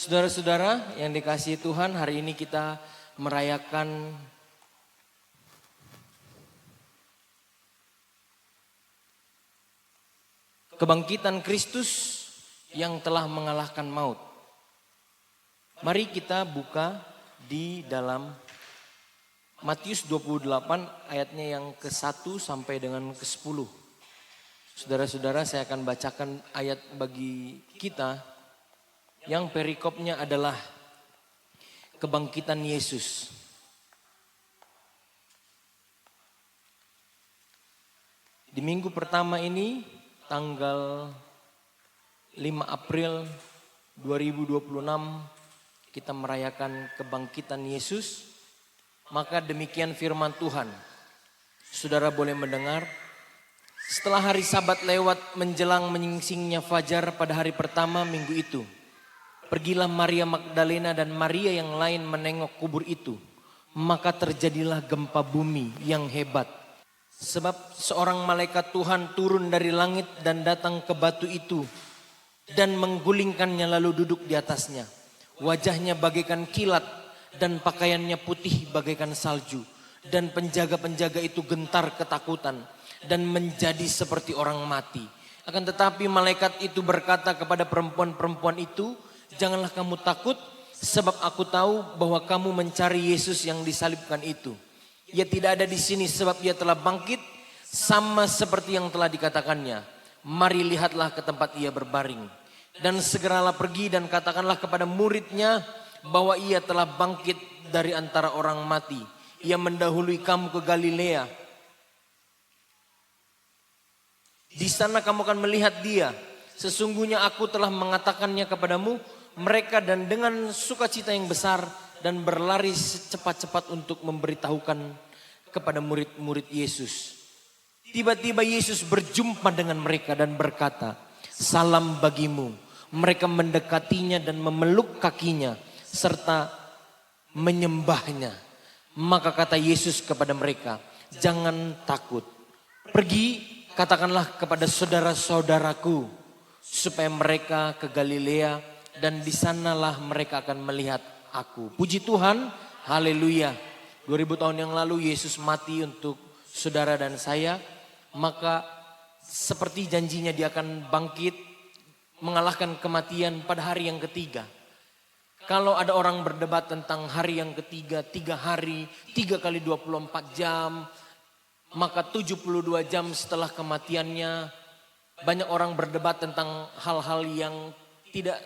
Saudara-saudara yang dikasihi Tuhan, hari ini kita merayakan kebangkitan Kristus yang telah mengalahkan maut. Mari kita buka di dalam Matius 28 ayatnya yang ke-1 sampai dengan ke-10. Saudara-saudara, saya akan bacakan ayat bagi kita yang perikopnya adalah kebangkitan Yesus. Di minggu pertama ini, tanggal 5 April 2026, kita merayakan kebangkitan Yesus. Maka demikian firman Tuhan. Saudara boleh mendengar. Setelah hari Sabat lewat menjelang menyingsingnya fajar pada hari pertama minggu itu, pergilah Maria Magdalena dan Maria yang lain menengok kubur itu. Maka terjadilah gempa bumi yang hebat. Sebab seorang malaikat Tuhan turun dari langit dan datang ke batu itu dan menggulingkannya lalu duduk di atasnya. Wajahnya bagaikan kilat dan pakaiannya putih bagaikan salju. Dan penjaga-penjaga itu gentar ketakutan dan menjadi seperti orang mati. Akan tetapi malaikat itu berkata kepada perempuan-perempuan itu, "Janganlah kamu takut, sebab aku tahu bahwa kamu mencari Yesus yang disalibkan itu. Ia tidak ada di sini sebab ia telah bangkit, sama seperti yang telah dikatakannya. Mari lihatlah ke tempat ia berbaring. Dan segeralah pergi dan katakanlah kepada muridnya bahwa ia telah bangkit dari antara orang mati. Ia mendahului kamu ke Galilea. Di sana kamu akan melihat dia. Sesungguhnya aku telah mengatakannya kepadamu." Mereka dan dengan sukacita yang besar dan berlari cepat-cepat untuk memberitahukan kepada murid-murid Yesus. Tiba-tiba Yesus berjumpa dengan mereka dan berkata, "Salam bagimu." Mereka mendekatinya dan memeluk kakinya serta menyembahnya. Maka kata Yesus kepada mereka, "Jangan takut. Pergi katakanlah kepada saudara-saudaraku supaya mereka ke Galilea, dan di sanalah mereka akan melihat aku." Puji Tuhan, haleluya. 2000 tahun yang lalu Yesus mati untuk saudara dan saya. Maka seperti janjinya dia akan bangkit, mengalahkan kematian pada hari yang ketiga. Kalau ada orang berdebat tentang hari yang ketiga, 3 hari, 3 kali 24 jam, maka 72 jam setelah kematiannya, banyak orang berdebat tentang hal-hal yang tidak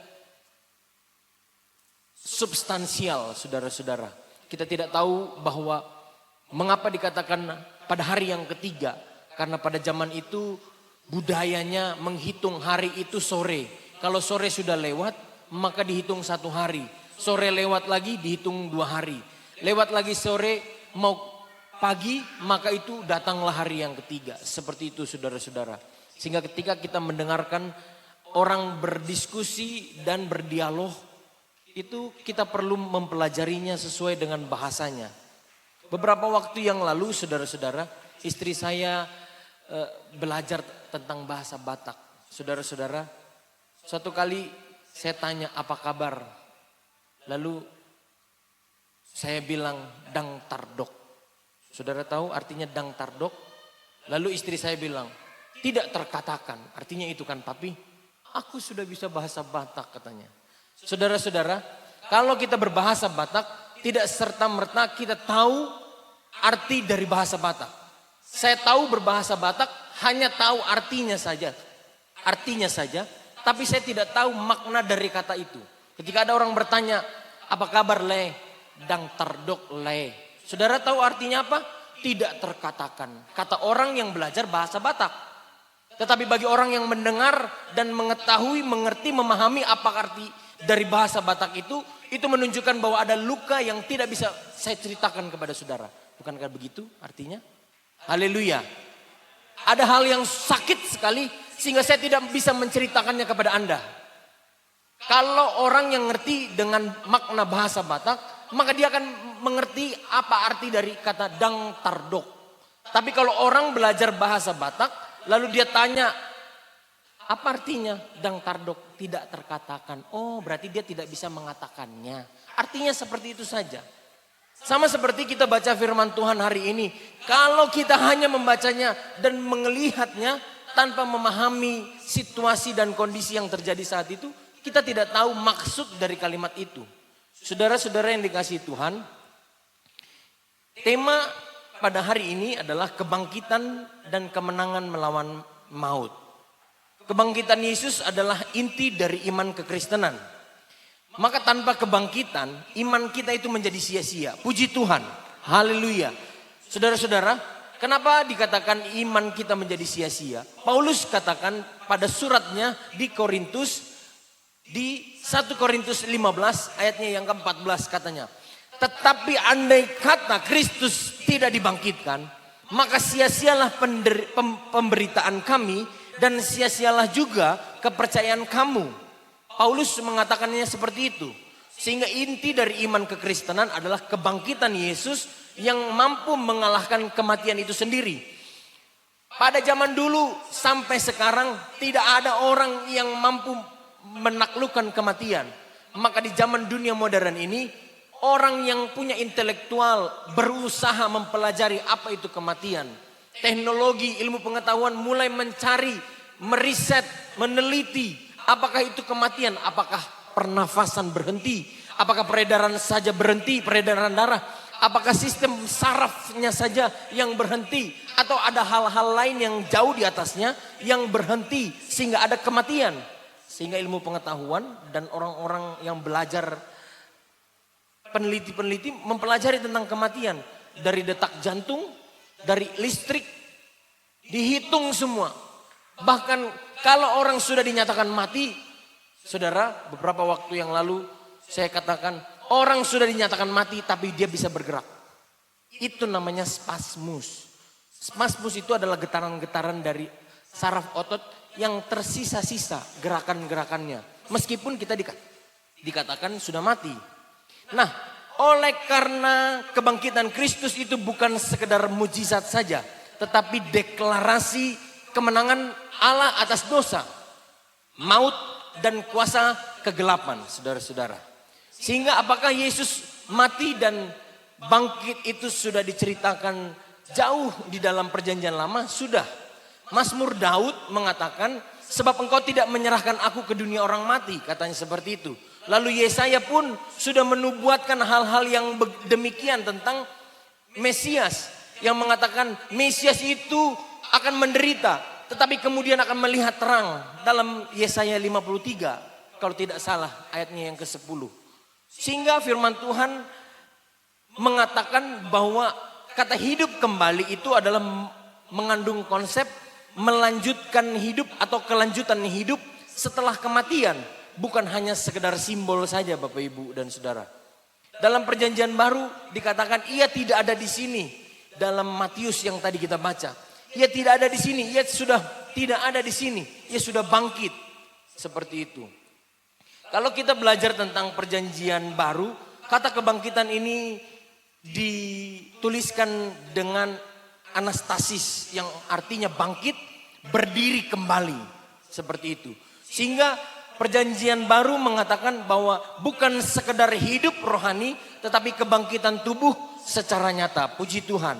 substansial, saudara-saudara. Kita tidak tahu bahwa mengapa dikatakan pada hari yang ketiga. Karena pada zaman itu budayanya menghitung hari itu sore. Kalau sore sudah lewat, maka dihitung 1 hari. Sore lewat lagi dihitung 2 hari. Lewat lagi sore mau pagi, maka itu datanglah hari yang ketiga. Seperti itu saudara-saudara. Sehingga ketika kita mendengarkan orang berdiskusi dan berdialog, itu kita perlu mempelajarinya sesuai dengan bahasanya. Beberapa waktu yang lalu saudara-saudara, istri saya belajar tentang bahasa Batak. Saudara-saudara, suatu kali saya tanya, "Apa kabar?" Lalu saya bilang, "Dang tardok." Saudara tahu artinya dang tardok? Lalu istri saya bilang, "Tidak terkatakan." Artinya itu kan, "Tapi aku sudah bisa bahasa Batak," katanya. Saudara-saudara, kalau kita berbahasa Batak, tidak serta-merta kita tahu arti dari bahasa Batak. Saya tahu berbahasa Batak, hanya tahu artinya saja. Artinya saja, tapi saya tidak tahu makna dari kata itu. Ketika ada orang bertanya, "Apa kabar le?" "Dang tardok le." Saudara tahu artinya apa? Tidak terkatakan. Kata orang yang belajar bahasa Batak. Tetapi bagi orang yang mendengar dan mengetahui, mengerti, memahami apa arti dari bahasa Batak itu menunjukkan bahwa ada luka yang tidak bisa saya ceritakan kepada saudara. Bukankah begitu artinya? Haleluya. Ada hal yang sakit sekali sehingga saya tidak bisa menceritakannya kepada Anda. Kalau orang yang ngerti dengan makna bahasa Batak, maka dia akan mengerti apa arti dari kata dang tardok. Tapi kalau orang belajar bahasa Batak, lalu dia tanya, Apa artinya dang tardok tidak terkatakan? Oh, berarti dia tidak bisa mengatakannya. Artinya seperti itu saja. Sama seperti kita baca firman Tuhan hari ini. Kalau kita hanya membacanya dan melihatnya tanpa memahami situasi dan kondisi yang terjadi saat itu, kita tidak tahu maksud dari kalimat itu. Saudara-saudara yang dikasihi Tuhan, tema pada hari ini adalah kebangkitan dan kemenangan melawan maut. Kebangkitan Yesus adalah inti dari iman kekristenan. Maka tanpa kebangkitan, iman kita itu menjadi sia-sia. Puji Tuhan, haleluya. Saudara-saudara, kenapa dikatakan iman kita menjadi sia-sia? Paulus katakan pada suratnya di Korintus, di 1 Korintus 15 ayatnya yang ke-14 katanya. Tetapi andai kata Kristus tidak dibangkitkan, maka sia-sialah pemberitaan kami dan sia-sialah juga kepercayaan kamu. Paulus mengatakannya seperti itu. Sehingga inti dari iman kekristenan adalah kebangkitan Yesus yang mampu mengalahkan kematian itu sendiri. Pada zaman dulu sampai sekarang tidak ada orang yang mampu menaklukkan kematian. Maka di zaman dunia modern ini, orang yang punya intelektual berusaha mempelajari apa itu kematian. Teknologi, ilmu pengetahuan mulai mencari, meriset, meneliti apakah itu kematian, apakah pernafasan berhenti, apakah peredaran saja berhenti, peredaran darah, apakah sistem sarafnya saja yang berhenti, atau ada hal-hal lain yang jauh di atasnya yang berhenti sehingga ada kematian. Sehingga ilmu pengetahuan dan orang-orang yang belajar, peneliti-peneliti mempelajari tentang kematian. Dari detak jantung, dari listrik, dihitung semua. Bahkan kalau orang sudah dinyatakan mati, saudara, beberapa waktu yang lalu saya katakan orang sudah dinyatakan mati tapi dia bisa bergerak. Itu namanya spasmus. Spasmus itu adalah getaran-getaran dari saraf otot yang tersisa-sisa gerakan-gerakannya. Meskipun kita dikatakan sudah mati. Nah, oleh karena kebangkitan Kristus itu bukan sekedar mujizat saja, tetapi deklarasi kemenangan Allah atas dosa, maut dan kuasa kegelapan, saudara-saudara. Sehingga apakah Yesus mati dan bangkit itu sudah diceritakan jauh di dalam perjanjian lama? Sudah. Mazmur Daud mengatakan, sebab engkau tidak menyerahkan aku ke dunia orang mati, katanya seperti itu. Lalu Yesaya pun sudah menubuatkan hal-hal yang demikian tentang Mesias, yang mengatakan Mesias itu akan menderita, tetapi kemudian akan melihat terang, dalam Yesaya 53 kalau tidak salah ayatnya yang ke-10. Sehingga firman Tuhan mengatakan bahwa kata hidup kembali itu adalah mengandung konsep melanjutkan hidup atau kelanjutan hidup setelah kematian. Bukan hanya sekedar simbol saja Bapak Ibu dan Saudara. Dalam perjanjian baru dikatakan ia tidak ada di sini. Dalam Matius yang tadi kita baca. Ia tidak ada di sini, ia sudah tidak ada di sini. Ia sudah bangkit. Seperti itu. Kalau kita belajar tentang perjanjian baru, kata kebangkitan ini dituliskan dengan anastasis yang artinya bangkit, berdiri kembali. Seperti itu. Sehingga perjanjian baru mengatakan bahwa bukan sekedar hidup rohani, tetapi kebangkitan tubuh secara nyata. Puji Tuhan.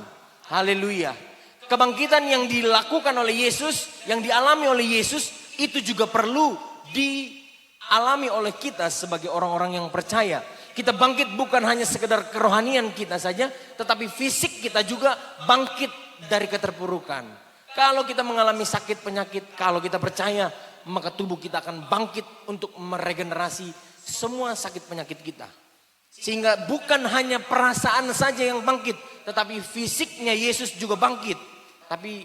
Haleluya. Kebangkitan yang dilakukan oleh Yesus, yang dialami oleh Yesus, itu juga perlu dialami oleh kita sebagai orang-orang yang percaya. Kita bangkit bukan hanya sekedar kerohanian kita saja, tetapi fisik kita juga bangkit dari keterpurukan. Kalau kita mengalami sakit penyakit, kalau kita percaya, maka tubuh kita akan bangkit untuk meregenerasi semua sakit penyakit kita. Sehingga bukan hanya perasaan saja yang bangkit, tetapi fisiknya Yesus juga bangkit. Tapi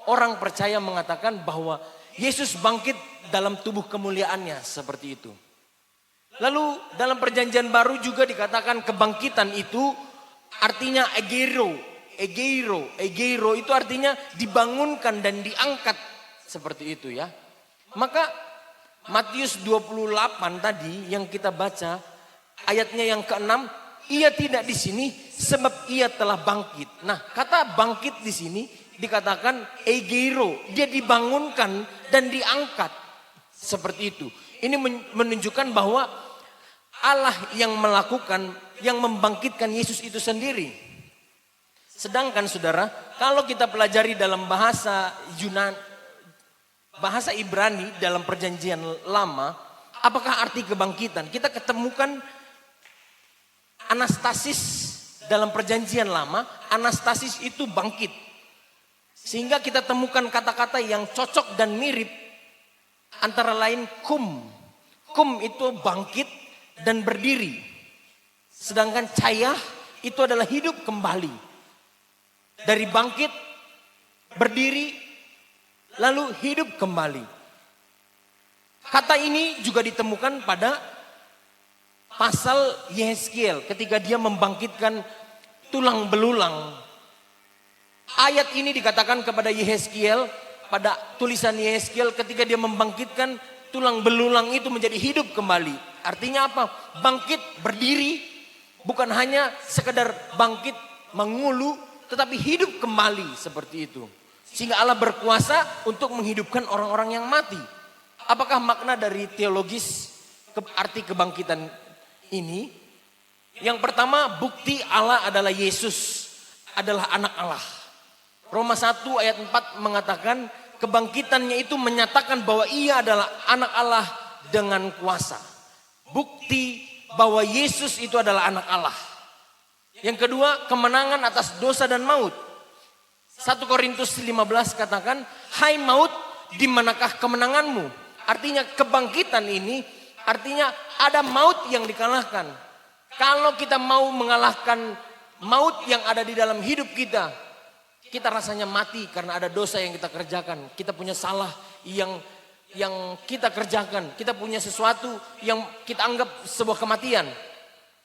orang percaya mengatakan bahwa Yesus bangkit dalam tubuh kemuliaannya, seperti itu. Lalu dalam perjanjian baru juga dikatakan kebangkitan itu artinya egeiro. Egeiro itu artinya dibangunkan dan diangkat, seperti itu ya. Maka Matius 28 tadi yang kita baca ayatnya yang ke-6, ia tidak di sini sebab ia telah bangkit. Nah, kata bangkit di sini dikatakan egeiro, dia dibangunkan dan diangkat. Seperti itu. Ini menunjukkan bahwa Allah yang melakukan, yang membangkitkan Yesus itu sendiri. Sedangkan saudara, kalau kita pelajari dalam bahasa bahasa Ibrani dalam perjanjian lama, apakah arti kebangkitan? Kita ketemukan anastasis dalam perjanjian lama, anastasis itu bangkit. Sehingga kita temukan kata-kata yang cocok dan mirip, antara lain kum. Kum itu bangkit dan berdiri. Sedangkan cayah itu adalah hidup kembali. Dari bangkit, berdiri, lalu hidup kembali. Kata ini juga ditemukan pada pasal Yehezkiel ketika dia membangkitkan tulang belulang. Ayat ini dikatakan kepada Yehezkiel, pada tulisan Yehezkiel ketika dia membangkitkan tulang belulang itu menjadi hidup kembali. Artinya apa? Bangkit berdiri, bukan hanya sekedar bangkit mengulu, tetapi hidup kembali seperti itu. Sehingga Allah berkuasa untuk menghidupkan orang-orang yang mati. Apakah makna dari teologis arti kebangkitan ini? Yang pertama, bukti Allah adalah Yesus, adalah anak Allah. Roma 1 ayat 4 mengatakan kebangkitannya itu menyatakan bahwa ia adalah anak Allah dengan kuasa. Bukti bahwa Yesus itu adalah anak Allah. Yang kedua, kemenangan atas dosa dan maut. 1 Korintus 15 katakan, hai maut, di manakah kemenanganmu? Artinya kebangkitan ini, artinya ada maut yang dikalahkan. Kalau kita mau mengalahkan maut yang ada di dalam hidup kita, kita rasanya mati karena ada dosa yang kita kerjakan. Kita punya salah yang kita kerjakan. Kita punya sesuatu yang kita anggap sebuah kematian.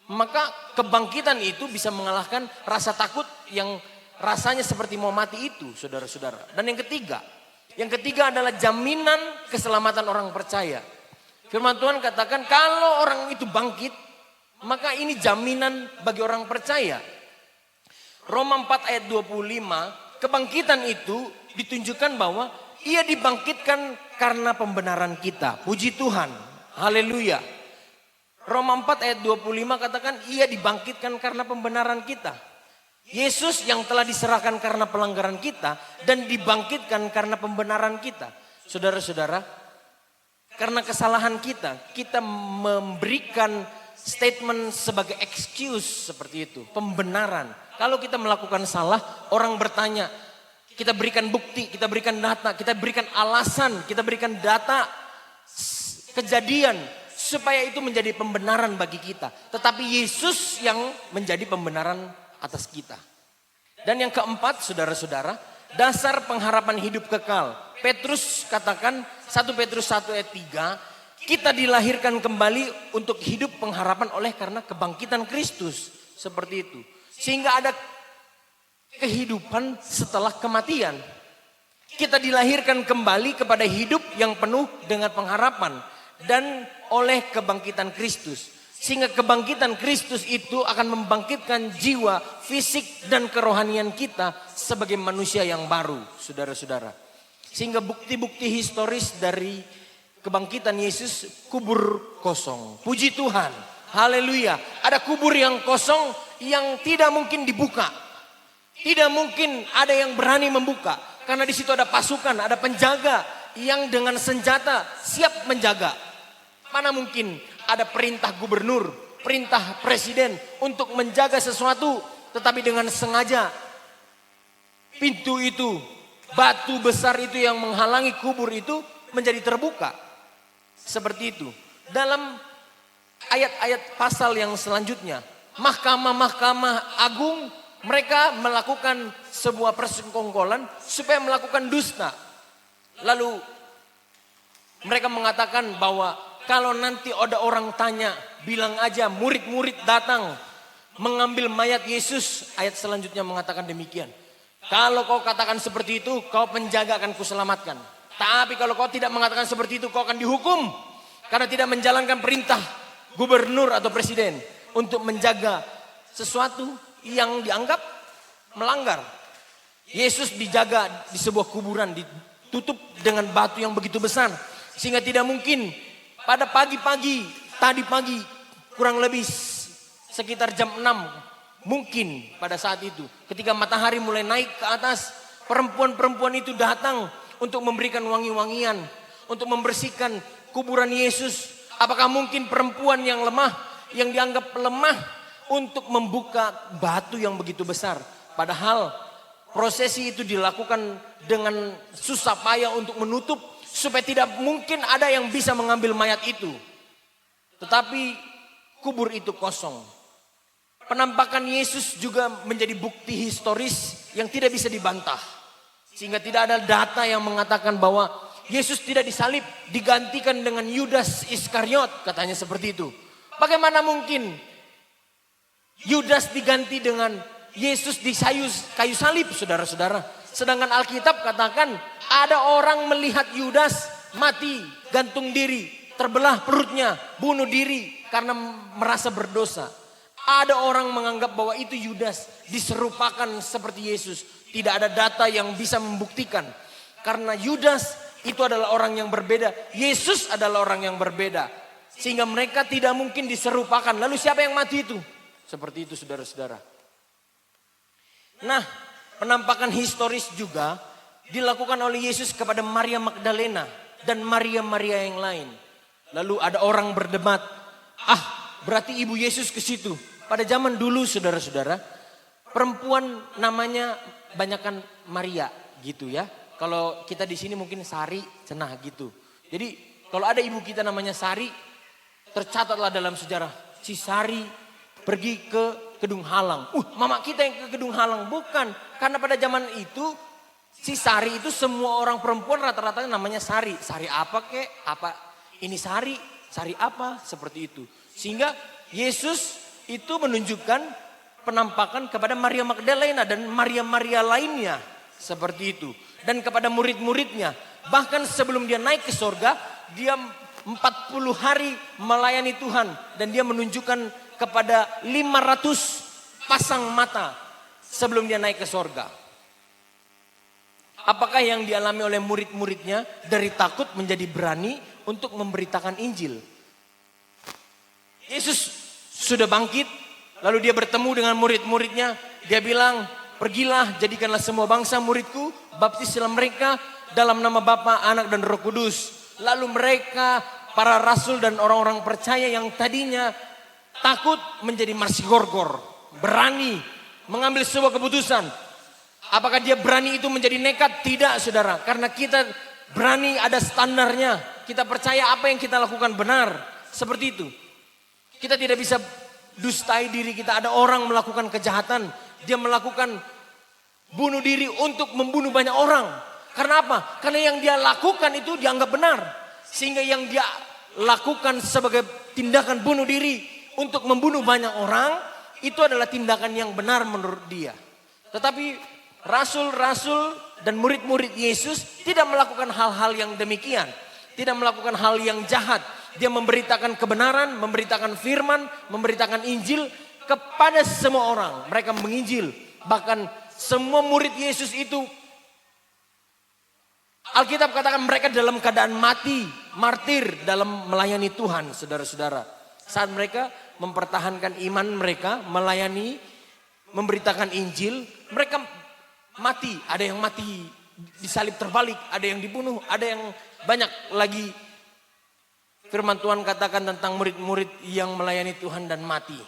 Maka kebangkitan itu bisa mengalahkan rasa takut yang rasanya seperti mau mati itu, saudara-saudara. Dan yang ketiga adalah jaminan keselamatan orang percaya. Firman Tuhan katakan kalau orang itu bangkit, maka ini jaminan bagi orang percaya. Roma 4 ayat 25, kebangkitan itu ditunjukkan bahwa ia dibangkitkan karena pembenaran kita. Puji Tuhan, haleluya. Roma 4 ayat 25 katakan ia dibangkitkan karena pembenaran kita. Yesus yang telah diserahkan karena pelanggaran kita dan dibangkitkan karena pembenaran kita. Saudara-saudara, karena kesalahan kita memberikan statement sebagai excuse seperti itu, pembenaran. Kalau kita melakukan salah, orang bertanya, kita berikan bukti, kita berikan data, kita berikan alasan, kita berikan data kejadian supaya itu menjadi pembenaran bagi kita. Tetapi Yesus yang menjadi pembenaran atas kita. Dan yang keempat, saudara-saudara, dasar pengharapan hidup kekal. Petrus katakan 1 Petrus 1 ayat 3, kita dilahirkan kembali untuk hidup pengharapan oleh karena kebangkitan Kristus. Seperti itu. Sehingga ada kehidupan setelah kematian. Kita dilahirkan kembali kepada hidup yang penuh dengan pengharapan. Dan oleh kebangkitan Kristus. Sehingga kebangkitan Kristus itu akan membangkitkan jiwa, fisik dan kerohanian kita sebagai manusia yang baru, saudara-saudara. Sehingga bukti-bukti historis dari kebangkitan Yesus, kubur kosong. Puji Tuhan, haleluya. Ada kubur yang kosong yang tidak mungkin dibuka. Tidak mungkin ada yang berani membuka. Karena di situ ada pasukan, ada penjaga yang dengan senjata siap menjaga. Mana mungkin ada perintah gubernur, perintah presiden untuk menjaga sesuatu, tetapi dengan sengaja pintu itu, batu besar itu yang menghalangi kubur itu menjadi terbuka. Seperti itu. Dalam ayat-ayat pasal yang selanjutnya, mahkamah-mahkamah agung mereka melakukan sebuah persekongkolan supaya melakukan dusta. Lalu mereka mengatakan bahwa kalau nanti ada orang tanya, bilang aja murid-murid datang mengambil mayat Yesus. Ayat selanjutnya mengatakan demikian. Kalau kau katakan seperti itu, kau penjaga akan kuselamatkan. Tapi kalau kau tidak mengatakan seperti itu, kau akan dihukum. Karena tidak menjalankan perintah gubernur atau presiden untuk menjaga sesuatu yang dianggap melanggar. Yesus dijaga di sebuah kuburan, ditutup dengan batu yang begitu besar. Sehingga tidak mungkin pada pagi-pagi, tadi pagi kurang lebih sekitar jam 6. Mungkin pada saat itu ketika matahari mulai naik ke atas, perempuan-perempuan itu datang untuk memberikan wangi-wangian, untuk membersihkan kuburan Yesus. Apakah mungkin perempuan yang lemah, yang dianggap lemah untuk membuka batu yang begitu besar? Padahal prosesi itu dilakukan dengan susah payah untuk menutup supaya tidak mungkin ada yang bisa mengambil mayat itu. Tetapi kubur itu kosong. Penampakan Yesus juga menjadi bukti historis yang tidak bisa dibantah. Sehingga tidak ada data yang mengatakan bahwa Yesus tidak disalib, digantikan dengan Yudas Iskariot, katanya seperti itu. Bagaimana mungkin Yudas diganti dengan Yesus di kayu salib, saudara-saudara? Sedangkan Alkitab katakan ada orang melihat Yudas mati, gantung diri, terbelah perutnya, bunuh diri karena merasa berdosa. Ada orang menganggap bahwa itu Yudas, diserupakan seperti Yesus. Tidak ada data yang bisa membuktikan. Karena Yudas itu adalah orang yang berbeda, Yesus adalah orang yang berbeda. Sehingga mereka tidak mungkin diserupakan. Lalu siapa yang mati itu? Seperti itu, saudara-saudara. Nah, penampakan historis juga dilakukan oleh Yesus kepada Maria Magdalena dan Maria-Maria yang lain. Lalu ada orang berdebat, berarti ibu Yesus ke situ. Pada zaman dulu, saudara-saudara, perempuan namanya banyakan Maria gitu ya. Kalau kita di sini mungkin Sari, Cenah gitu. Jadi kalau ada ibu kita namanya Sari, tercatatlah dalam sejarah si Sari pergi ke Kedung Halang. Mama kita yang ke Kedung Halang. Bukan. Karena pada zaman itu si Sari itu semua orang perempuan rata-rata namanya Sari. Sari apa kek? Apa ini Sari? Sari apa? Seperti itu. Sehingga Yesus itu menunjukkan penampakan kepada Maria Magdalena dan Maria-Maria lainnya. Seperti itu. Dan kepada murid-muridnya. Bahkan sebelum dia naik ke sorga, dia 40 hari melayani Tuhan. Dan dia menunjukkan kepada 500 pasang mata sebelum dia naik ke sorga. Apakah yang dialami oleh murid-muridnya dari takut menjadi berani untuk memberitakan Injil? Yesus sudah bangkit, lalu dia bertemu dengan murid-muridnya. Dia bilang, pergilah jadikanlah semua bangsa muridku, baptislah mereka dalam nama Bapa, Anak dan Roh Kudus. Lalu mereka, para rasul dan orang-orang percaya yang tadinya takut menjadi marsigorgor, berani mengambil sebuah keputusan. Apakah dia berani itu menjadi nekat? Tidak, saudara. Karena kita berani ada standarnya. Kita percaya apa yang kita lakukan benar. Seperti itu. Kita tidak bisa dustai diri kita. Ada orang melakukan kejahatan. Dia melakukan bunuh diri untuk membunuh banyak orang. Karena apa? Karena yang dia lakukan itu dianggap benar. Sehingga yang dia lakukan sebagai tindakan bunuh diri untuk membunuh banyak orang, itu adalah tindakan yang benar menurut dia. Tetapi rasul-rasul dan murid-murid Yesus tidak melakukan hal-hal yang demikian. Tidak melakukan hal yang jahat. Dia memberitakan kebenaran, memberitakan firman, memberitakan Injil kepada semua orang. Mereka menginjil. Bahkan semua murid Yesus itu, Alkitab katakan mereka dalam keadaan mati, martir dalam melayani Tuhan, saudara-saudara. Saat mereka mempertahankan iman mereka, melayani, memberitakan Injil, mereka mati. Ada yang mati disalib terbalik, ada yang dibunuh, ada yang banyak lagi. Firman Tuhan katakan tentang murid-murid yang melayani Tuhan dan mati.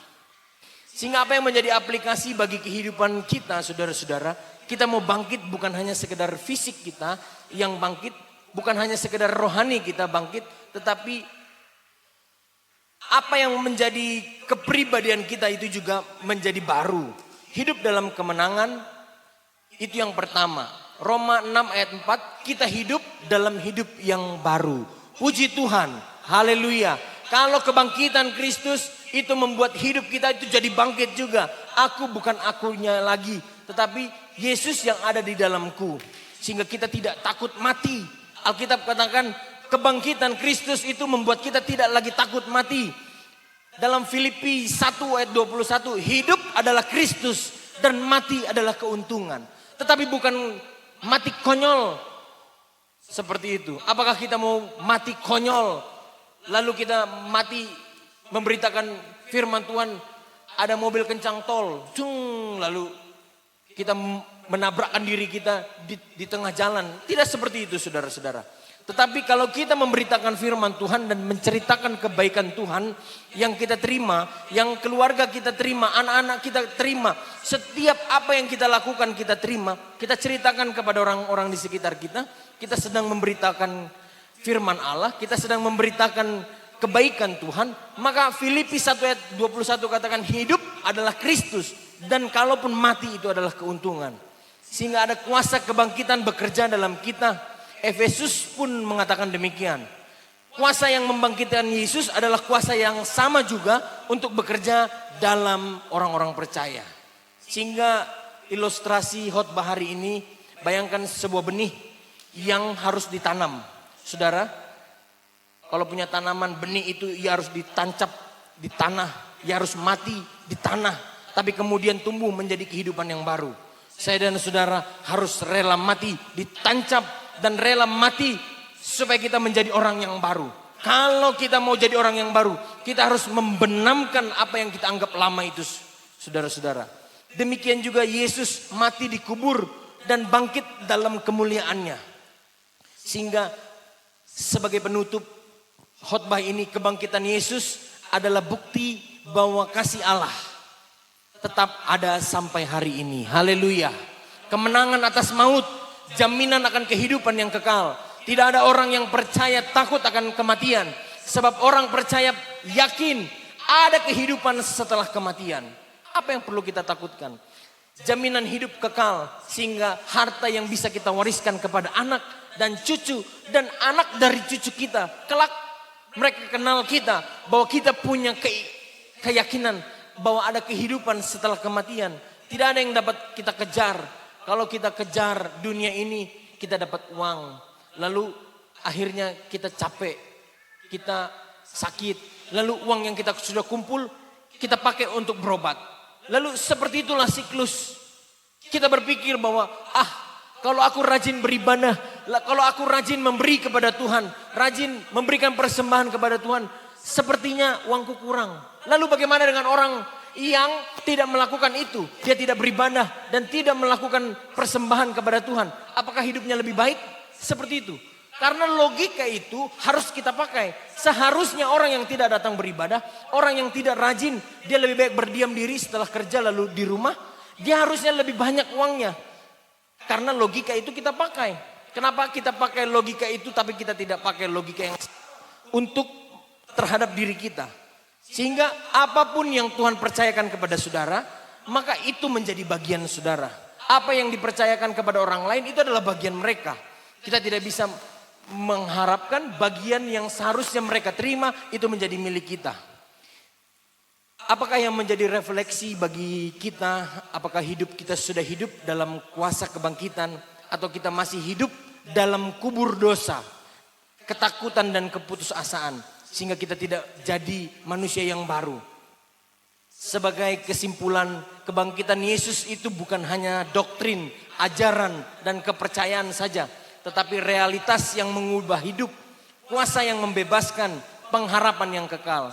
Sehingga apa yang menjadi aplikasi bagi kehidupan kita, saudara-saudara, kita mau bangkit bukan hanya sekedar fisik kita yang bangkit, bukan hanya sekedar rohani kita bangkit, tetapi apa yang menjadi kepribadian kita itu juga menjadi baru. Hidup dalam kemenangan, itu yang pertama. Roma 6 ayat 4, kita hidup dalam hidup yang baru. Puji Tuhan, haleluya. Kalau kebangkitan Kristus itu membuat hidup kita itu jadi bangkit juga. Aku bukan akunya lagi, tetapi Yesus yang ada di dalamku. Sehingga kita tidak takut mati. Alkitab katakan kebangkitan Kristus itu membuat kita tidak lagi takut mati. Dalam Filipi 1 ayat 21, hidup adalah Kristus dan mati adalah keuntungan. Tetapi bukan mati konyol Seperti itu. Apakah kita mau mati konyol, lalu kita mati memberitakan firman Tuhan, ada mobil kencang tol, lalu kita menabrakkan diri kita di tengah jalan. Tidak seperti itu saudara-saudara. Tetapi kalau kita memberitakan firman Tuhan dan menceritakan kebaikan Tuhan yang kita terima, yang keluarga kita terima, anak-anak kita terima, setiap apa yang kita lakukan kita terima, kita ceritakan kepada orang-orang di sekitar kita, kita sedang memberitakan firman Allah, kita sedang memberitakan kebaikan Tuhan. Maka Filipi 1 ayat 21 katakan hidup adalah Kristus dan kalaupun mati itu adalah keuntungan. Sehingga ada kuasa kebangkitan bekerja dalam kita. Efesus pun mengatakan demikian. Kuasa yang membangkitkan Yesus adalah kuasa yang sama juga untuk bekerja dalam orang-orang percaya. Sehingga ilustrasi khotbah hari ini, bayangkan sebuah benih yang harus ditanam. Saudara, kalau punya tanaman, benih itu ia harus ditancap di tanah, ia harus mati di tanah, tapi kemudian tumbuh menjadi kehidupan yang baru. Saya dan saudara harus rela mati, ditancap dan rela mati supaya kita menjadi orang yang baru. Kalau kita mau jadi orang yang baru, kita harus membenamkan apa yang kita anggap lama itu, saudara-saudara. Demikian juga Yesus mati dikubur dan bangkit dalam kemuliaannya. Sehingga sebagai penutup khotbah ini, kebangkitan Yesus adalah bukti bahwa kasih Allah tetap ada sampai hari ini. Haleluya. Kemenangan atas maut, jaminan akan kehidupan yang kekal. Tidak ada orang yang percaya takut akan kematian. Sebab orang percaya yakin ada kehidupan setelah kematian. Apa yang perlu kita takutkan? Jaminan hidup kekal. Sehingga harta yang bisa kita wariskan kepada anak dan cucu. Dan anak dari cucu kita. Kelak mereka kenal kita. Bahwa kita punya keyakinan bahwa ada kehidupan setelah kematian. Tidak ada yang dapat kita kejar. Kalau kita kejar dunia ini, kita dapat uang. Lalu akhirnya kita capek, kita sakit. Lalu uang yang kita sudah kumpul, kita pakai untuk berobat. Lalu seperti itulah siklus. Kita berpikir bahwa, kalau aku rajin beribadah, kalau aku rajin memberi kepada Tuhan, rajin memberikan persembahan kepada Tuhan, sepertinya uangku kurang. Lalu bagaimana dengan orang yang tidak melakukan itu? Dia tidak beribadah dan tidak melakukan persembahan kepada Tuhan. Apakah hidupnya lebih baik? Seperti itu. Karena logika itu harus kita pakai. Seharusnya orang yang tidak datang beribadah, orang yang tidak rajin, dia lebih baik berdiam diri setelah kerja lalu di rumah. Dia harusnya lebih banyak uangnya. Karena logika itu kita pakai. Kenapa kita pakai logika itu tapi kita tidak pakai logika yang untuk terhadap diri kita? Sehingga apapun yang Tuhan percayakan kepada saudara, maka itu menjadi bagian saudara. Apa yang dipercayakan kepada orang lain itu adalah bagian mereka. Kita tidak bisa mengharapkan bagian yang seharusnya mereka terima itu menjadi milik kita. Apakah yang menjadi refleksi bagi kita? Apakah hidup kita sudah hidup dalam kuasa kebangkitan? Atau kita masih hidup dalam kubur dosa, ketakutan dan keputusasaan? Sehingga kita tidak jadi manusia yang baru. Sebagai kesimpulan, kebangkitan Yesus itu bukan hanya doktrin, ajaran dan kepercayaan saja. Tetapi realitas yang mengubah hidup, kuasa yang membebaskan, pengharapan yang kekal.